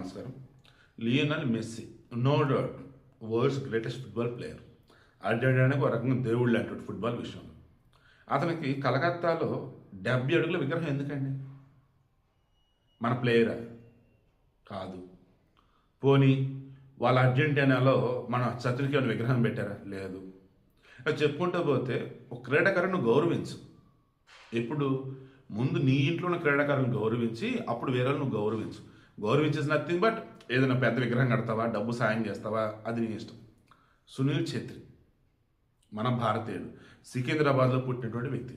నమస్కారం. Lionel Messi no doubt world's greatest football player. అర్జెంటీనాకి ఒక రకంగా దేవుళ్ళు అంటాడు ఫుట్బాల్ విషయంలో. అతనికి కలకత్తాలో 70 అడుగుల విగ్రహం ఎందుకండి? మన ప్లేయరా? కాదు. పోనీ వాళ్ళ అర్జెంటీనాలో మన శత్రుకి ఏమైనా విగ్రహం పెట్టారా? లేదు. చెప్పుకుంటూ పోతే ఒక క్రీడాకారుని గౌరవించు. ఎప్పుడు ముందు నీ ఇంట్లో ఉన్న క్రీడాకారులను గౌరవించి అప్పుడు వేరే నువ్వు గౌరవించు. గౌరవించేసి నథింగ్ బట్ ఏదైనా పెద్ద విగ్రహం కడతావా, డబ్బు సాయం చేస్తావా, అది నీ ఇష్టం. సునీల్ ఛెత్రి మన భారతీయుడు, సికింద్రాబాద్లో పుట్టినటువంటి వ్యక్తి.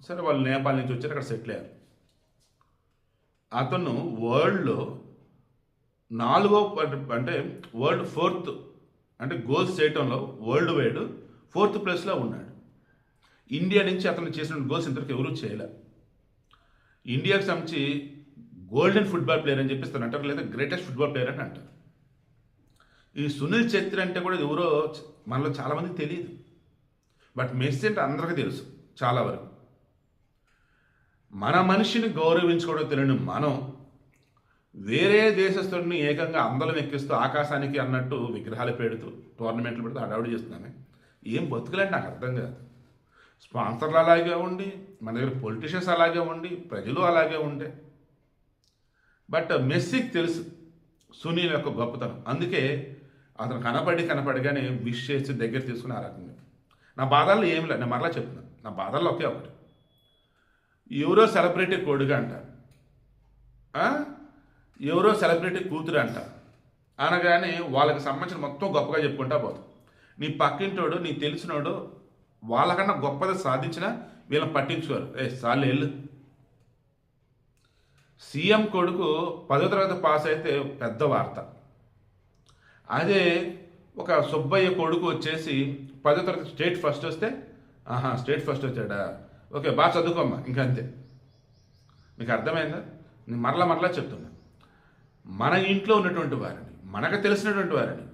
సరే, వాళ్ళు నేపాల్ నుంచి వచ్చారు, అక్కడ సెటిల్ అయ్యారు. అతను వరల్డ్లో 4వ అంటే వరల్డ్ 4th అంటే గోల్స్ చేయటంలో వరల్డ్ వైడ్ 4th ప్లేస్లో ఉన్నాడు. ఇండియా నుంచి అతను చేసిన గోల్స్ ఇంతవరకు ఎవరూ చేయలే. ఇండియాకి సంబంధించి గోల్డెన్ ఫుట్బాల్ ప్లేయర్ అని చెప్పిస్తారు అంటారు, లేదా గ్రేటెస్ట్ ఫుట్బాల్ ప్లేయర్ అని అంటారు. ఈ సునీల్ ఛెత్రి అంటే కూడా ఎవరో మనలో చాలామందికి తెలియదు. బట్ మెస్సీ అంటే అందరికీ తెలుసు చాలా వరకు. మన మనిషిని గౌరవించుకోవడం తెలియని మనం వేరే దేశస్తుడిని ఏకంగా అందలం ఎక్కిస్తూ ఆకాశానికి అన్నట్టు విగ్రహాలు పెడుతూ టోర్నమెంట్లు పెడుతూ హడావుడి చేస్తున్నామే. ఏం బతుకులంటే నాకు అర్థం కాదు. స్పాన్సర్లు అలాగే ఉండి, మన దగ్గర పొలిటీషియన్స్ అలాగే ఉండి, ప్రజలు అలాగే ఉండే. బట్ మెస్సీకి తెలుసు సునీల్ యొక్క గొప్పతనం. అందుకే అతను కనపడిగానే విష్ చేసి దగ్గర తీసుకుని ఆ రకంగా. నా బాధల్లో ఏమి లేదు, నేను మరలా చెప్తున్నాను. నా బాధల్లో ఒకే ఒకటి, ఎవరో సెలబ్రిటీ కొడుకు అంటారు, ఎవరో సెలబ్రిటీ కూతురు అంటారు అనగానే వాళ్ళకి సంబంధించిన మొత్తం గొప్పగా చెప్పుకుంటా పోతాం. నీ పక్కింటోడు, నీ తెలిసినోడు వాళ్ళకన్నా గొప్పది సాధించినా వీళ్ళని పట్టించుకోరు. చాలు వెళ్ళు. సీఎం కొడుకు 10వ తరగతి పాస్ అయితే పెద్ద వార్త. అదే ఒక సుబ్బయ్య కొడుకు వచ్చేసి 10వ తరగతి స్టేట్ ఫస్ట్ వస్తే, స్టేట్ ఫస్ట్ వచ్చాడా, ఓకే బాగా చదువుకోమ్మా, ఇంకంతే. మీకు అర్థమైందా? నేను మరలా చెప్తున్నా, మన ఇంట్లో ఉన్నటువంటి వారిని, మనకు తెలిసినటువంటి వారిని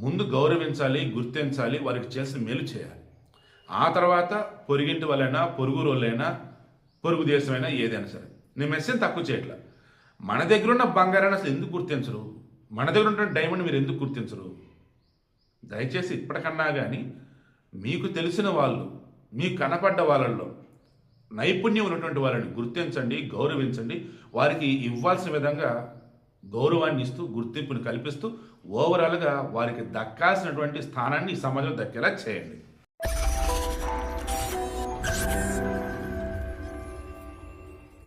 ముందు గౌరవించాలి, గుర్తించాలి, వారికి చేసిన మేలు చేయాలి. ఆ తర్వాత పొరుగింటి వాళ్ళైనా, పొరుగు వాళ్ళైనా, పొరుగు దేశమైనా ఏదైనా సరే. నేను మెస్సీని తక్కువ చేయట్లా. మన దగ్గర ఉన్న బంగారాన్ని అసలు ఎందుకు గుర్తించరు? మన దగ్గర ఉన్న డైమండ్ మీరు ఎందుకు గుర్తించరు? దయచేసి ఇప్పటికన్నా కానీ మీకు తెలిసిన వాళ్ళు, మీకు కనపడ్డ వాళ్ళల్లో నైపుణ్యం ఉన్నటువంటి వాళ్ళని గుర్తించండి, గౌరవించండి. వారికి ఇవ్వాల్సిన విధంగా గౌరవాన్ని ఇస్తూ, గుర్తింపుని కల్పిస్తూ, ఓవరాల్గా వారికి దక్కాల్సినటువంటి స్థానాన్ని ఈ సమాజంలో దక్కేలా చేయండి.